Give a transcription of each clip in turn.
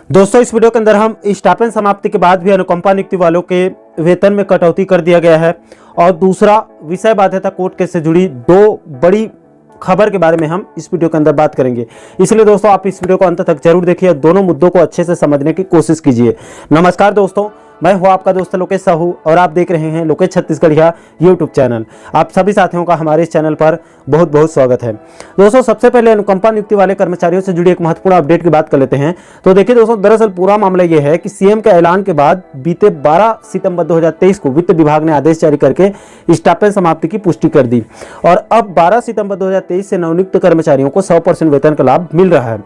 दोस्तों, इस वीडियो के अंदर हम स्टाइपेंड समाप्ति के बाद भी अनुकंपा नियुक्ति वालों के वेतन में कटौती कर दिया गया है और दूसरा विषय बाध्यता कोर्ट केस से जुड़ी दो बड़ी खबर के बारे में हम इस वीडियो के अंदर बात करेंगे। इसलिए दोस्तों, आप इस वीडियो को अंत तक जरूर देखिए, दोनों मुद्दों को अच्छे से समझने की कोशिश कीजिए। नमस्कार दोस्तों, मैं हूं आपका दोस्त लोकेश साहू और आप देख रहे हैं लोकेश छत्तीसगढ़िया यूट्यूब चैनल। आप सभी साथियों का हमारे इस चैनल पर बहुत बहुत स्वागत है। दोस्तों, सबसे पहले अनुकंपा नियुक्ति वाले कर्मचारियों से जुड़ी एक महत्वपूर्ण अपडेट की बात कर लेते हैं। तो देखिए दोस्तों, दरअसल पूरा मामला यह है कि सीएम के ऐलान के बाद बीते 12 सितंबर 2023 को वित्त विभाग ने आदेश जारी करके स्टाइपेंड समाप्ति की पुष्टि कर दी और अब 12 सितंबर 2023 से नवनियुक्त कर्मचारियों को 100% वेतन का लाभ मिल रहा है।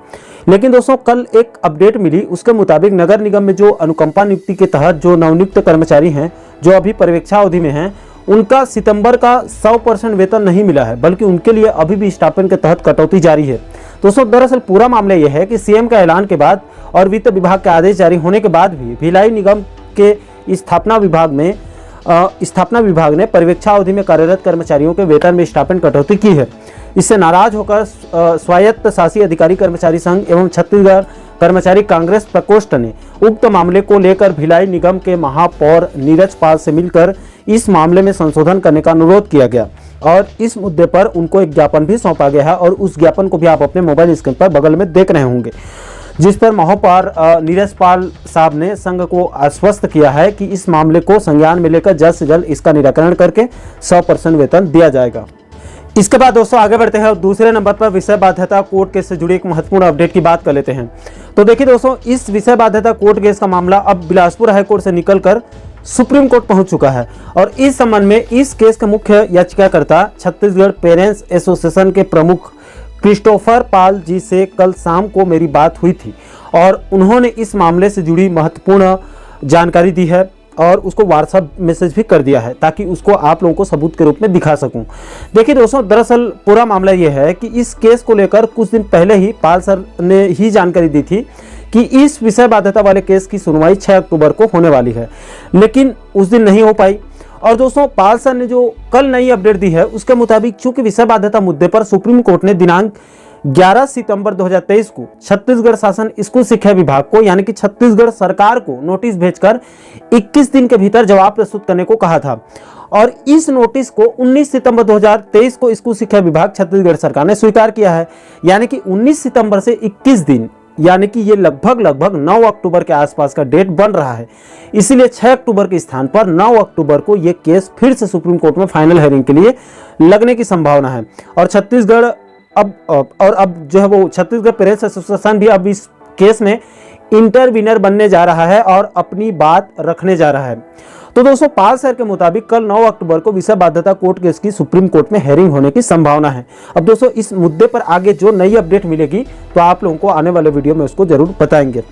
लेकिन दोस्तों, कल एक अपडेट मिली, उसके मुताबिक नगर निगम में जो अनुकंपा नियुक्ति के तहत जो नवनियुक्त कर्मचारी हैं, जो अभी परीक्षा अवधि में हैं, उनका सितंबर का 100% वेतन नहीं मिला है, बल्कि उनके लिए अभी भी स्टाइपेंड के तहत कटौती जारी है। दोस्तों, दरअसल पूरा मामला यह है कि सीएम का ऐलान के बाद और वित्त विभाग के आदेश जारी होने के बाद भी भिलाई निगम के स्थापना विभाग ने परीक्षा अवधि में कार्यरत कर्मचारियों के वेतन में स्टाइपेंड कटौती की है। इससे नाराज होकर स्वायत्त शासी अधिकारी कर्मचारी संघ एवं छत्तीसगढ़ कर्मचारी कांग्रेस प्रकोष्ठ ने उक्त मामले को लेकर भिलाई निगम के महापौर नीरज पाल से मिलकर इस मामले में संशोधन करने का अनुरोध किया गया और इस मुद्दे पर उनको एक ज्ञापन भी सौंपा गया है और उस ज्ञापन को भी आप अपने मोबाइल स्क्रीन पर बगल में देख रहे होंगे, जिस पर महापौर नीरज पाल साहब ने संघ को आश्वस्त किया है कि इस मामले को संज्ञान में लेकर जल्द से जल्द इसका निराकरण करके 100% वेतन दिया जाएगा। इसके बाद दोस्तों आगे बढ़ते हैं और दूसरे नंबर पर विषय बाध्यता कोर्ट केस से जुड़ी एक महत्वपूर्ण अपडेट की बात कर लेते हैं। तो देखिए दोस्तों, इस विषय बाध्यता कोर्ट केस का मामला अब बिलासपुर हाईकोर्ट से निकलकर सुप्रीम कोर्ट पहुंच चुका है और इस संबंध में इस केस के मुख्य याचिकाकर्ता छत्तीसगढ़ पेरेंट्स एसोसिएशन के प्रमुख क्रिस्टोफर पाल जी से कल शाम को मेरी बात हुई थी और उन्होंने इस मामले से जुड़ी महत्वपूर्ण जानकारी दी है और उसको व्हाट्सएप मैसेज भी कर दिया है ताकि उसको आप लोगों को सबूत के रूप में दिखा सकूं। देखिए दोस्तों, दरअसल पूरा मामला ये है कि इस केस को लेकर कुछ दिन पहले ही पाल सर ने ही जानकारी दी थी कि इस विषय बाध्यता वाले केस की सुनवाई 6 अक्टूबर को होने वाली है, लेकिन उस दिन नहीं हो पाई। और दोस्तों, पाल सर ने जो कल नई अपडेट दी है उसके मुताबिक चूंकि विषय बाध्यता मुद्दे पर सुप्रीम कोर्ट ने दिनांक 11 सितंबर 2023 को छत्तीसगढ़ शासन स्कूल शिक्षा विभाग को यानी कि छत्तीसगढ़ सरकार को नोटिस भेजकर 21 दिन के भीतर जवाब प्रस्तुत करने को कहा था और इस नोटिस को 19 सितंबर 2023 को स्कूल शिक्षा विभाग छत्तीसगढ़ सरकार ने स्वीकार किया है। यानी कि 19 सितंबर से 21 दिन, यानी कि ये लगभग 9 अक्टूबर के आसपास का डेट बन रहा है। इसीलिए 6 अक्टूबर के स्थान पर 9 अक्टूबर को ये केस फिर से सुप्रीम कोर्ट में फाइनल हियरिंग के लिए लगने की संभावना है और छत्तीसगढ़ अब जो है वो छत्तीसगढ़ पेरेंट्स एसोसिएशन भी अब इस केस में इंटरवीनर बनने जा रहा है और अपनी बात रखने जा रहा है। तो दोस्तों, पाल सर के मुताबिक कल 9 अक्टूबर को विषय बाध्यता कोर्ट केस की सुप्रीम कोर्ट में हेयरिंग होने की संभावना है। अब दोस्तों, इस मुद्दे पर आगे जो नई अपडेट मिलेगी तो आप लोगों को आने वाले वीडियो में उसको जरूर बताएंगे।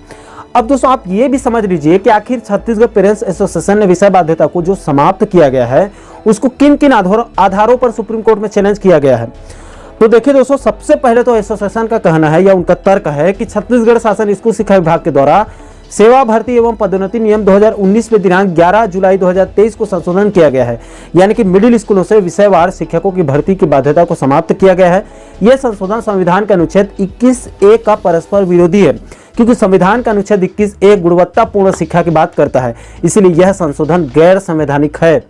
अब दोस्तों, आप ये भी समझ लीजिए कि आखिर छत्तीसगढ़ पेरेंट्स एसोसिएशन ने विषय बाध्यता को जो समाप्त किया गया है उसको किन किन आधारों पर सुप्रीम कोर्ट में चैलेंज किया गया है। तो देखिए दोस्तों, सबसे पहले तो एसोसिएशन का कहना है या उनका तर्क है कि छत्तीसगढ़ शासन स्कूल शिक्षा विभाग के द्वारा सेवा भर्ती एवं पदोन्नति नियम 2019 में दिनांक 11 जुलाई 2023 को संशोधन किया गया है। यानी कि मिडिल स्कूलों से विषयवार शिक्षकों की भर्ती की बाध्यता को समाप्त किया गया है। यह संशोधन संविधान के अनुच्छेद 21A का परस्पर विरोधी है, क्योंकि संविधान का अनुच्छेद 21A गुणवत्तापूर्ण शिक्षा की बात करता है, इसलिए यह संशोधन गैर संवैधानिक है।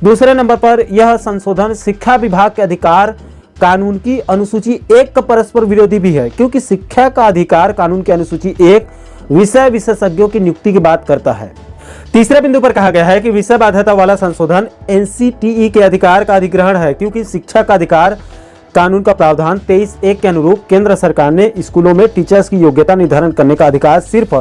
दूसरे नंबर पर यह संशोधन शिक्षा विभाग के अधिकार कानून की अनुसूची 1 का परस्पर विरोधी भी है, क्योंकि शिक्षा का अधिकार कानून की अनुसूची 1 विषय विशेषज्ञों की नियुक्ति की बात करता है। तीसरे बिंदु पर कहा गया है कि विषय बाध्यता वाला संशोधन एनसीटीई के अधिकार का अधिग्रहण है, क्योंकि शिक्षा का अधिकार कानून का प्रावधान 23(1) के अनुरूप केंद्र सरकार ने स्कूलों में टीचर्स की योग्यता निर्धारण करने का अधिकार सिर्फ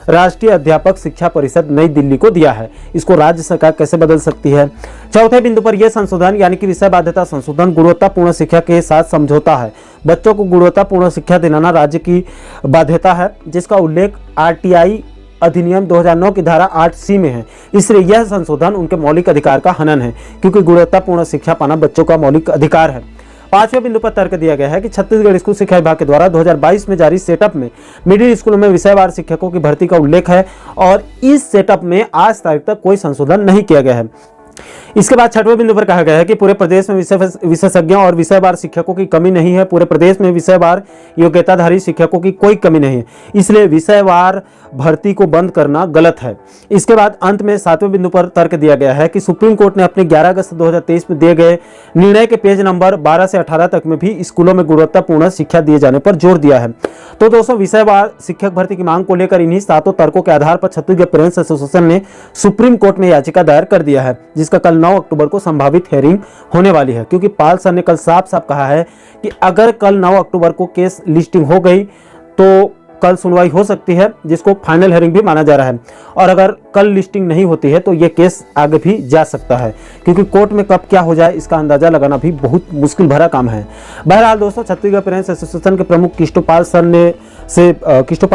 राष्ट्रीय अध्यापक शिक्षा परिषद नई दिल्ली को दिया है। इसको राज्य सरकार कैसे बदल सकती है। चौथे बिंदु पर यह संशोधन यानी कि विषय बाध्यता संशोधन गुणवत्तापूर्ण शिक्षा के साथ समझौता है। बच्चों को गुणवत्तापूर्ण शिक्षा दिलाना राज्य की बाध्यता है, जिसका उल्लेख आरटीआई अधिनियम 2009 की धारा 8C में है। इसलिए यह संशोधन उनके मौलिक अधिकार का हनन है, क्योंकि गुणवत्तापूर्ण शिक्षा पाना बच्चों का मौलिक अधिकार है। पांचवें बिंदु पर तर्क दिया गया है कि छत्तीसगढ़ स्कूल शिक्षा विभाग के द्वारा 2022 में जारी सेटअप में मिडिल स्कूलों में विषयवार शिक्षकों की भर्ती का उल्लेख है और इस सेटअप में आज तारीख तक कोई संशोधन नहीं किया गया है। इसके बाद छठवें बिंदु पर कहा गया है कि पूरे प्रदेश में विशेषज्ञों और विषयवार शिक्षकों की कमी नहीं है। पूरे प्रदेश में विषयवार योग्यताधारी शिक्षकों की कोई कमी नहीं है, इसलिए विषयवार भर्ती को बंद करना गलत है। इसके बाद अंत में सातवें बिंदु पर तर्क दिया गया है कि सुप्रीम कोर्ट ने अपने 11 अगस्त 2023 में दिए गए निर्णय के पेज नंबर 12 से 18 तक में भी स्कूलों में गुणवत्तापूर्ण शिक्षा दिए जाने पर जोर दिया है। तो दोस्तों, विषयवार शिक्षक भर्ती की मांग को लेकर इन्हीं सातों तर्कों के आधार पर छत्तीसगढ़ पेरेंट्स एसोसिएशन ने सुप्रीम कोर्ट में याचिका दायर कर दिया है, जिसका कल 9 अक्टूबर को संभावित हियरिंग होने वाली है। क्योंकि पाल सर ने कल साफ साफ कहा है कि अगर कल 9 अक्टूबर को केस लिस्टिंग हो गई तो कल सुनवाई हो सकती है, जिसको फाइनल हियरिंग भी माना जा रहा है। और अगर कल लिस्टिंग नहीं होती है तो ये केस आगे भी जा सकता है, क्योंकि कोर्ट में कब क्या हो जाए इसका अंदाजा लगाना भी बहुत मुश्किल भरा काम है। बहरहाल दोस्तों, छत्तीसगढ़ पेरेंट्स एसोसिएशन के प्रमुख किष्टोपाल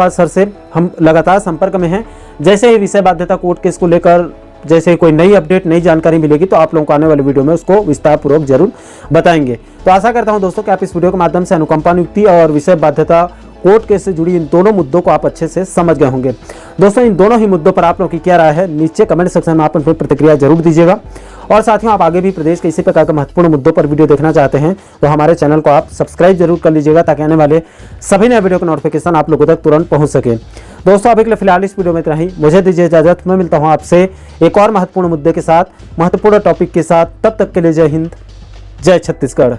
सर से हम लगातार संपर्क में हैं। जैसे ही विषय बाध्यता कोर्ट केस को लेकर जैसे कोई नई अपडेट, नई जानकारी मिलेगी तो आप लोगों को आने वाले वीडियो में उसको विस्तार पूर्वक जरूर बताएंगे। तो आशा करता हूं दोस्तों कि आप इस वीडियो के माध्यम से अनुकंपा नियुक्ति और विषय बाध्यता कोर्ट केस से जुड़ी इन दोनों मुद्दों को आप अच्छे से समझ गए होंगे। दोस्तों, इन दोनों ही मुद्दों पर आप लोगों की क्या राय है, नीचे कमेंट सेक्शन में आप अपनी प्रतिक्रिया जरूर दीजिएगा। और साथियों, आप आगे भी प्रदेश के इसी प्रकार के महत्वपूर्ण मुद्दों पर वीडियो देखना चाहते हैं तो हमारे चैनल को आप सब्सक्राइब जरूर कर लीजिएगा, ताकि आने वाले सभी नए वीडियो का नोटिफिकेशन आप लोगों तक तुरंत पहुंच सके। दोस्तों, अभी के लिए फिलहाल इस वीडियो में इतना ही। मुझे दीजिए इजाजत, मैं मिलता हूं आपसे एक और महत्वपूर्ण मुद्दे के साथ, महत्वपूर्ण टॉपिक के साथ। तब तक के लिए जय हिंद, जय छत्तीसगढ़।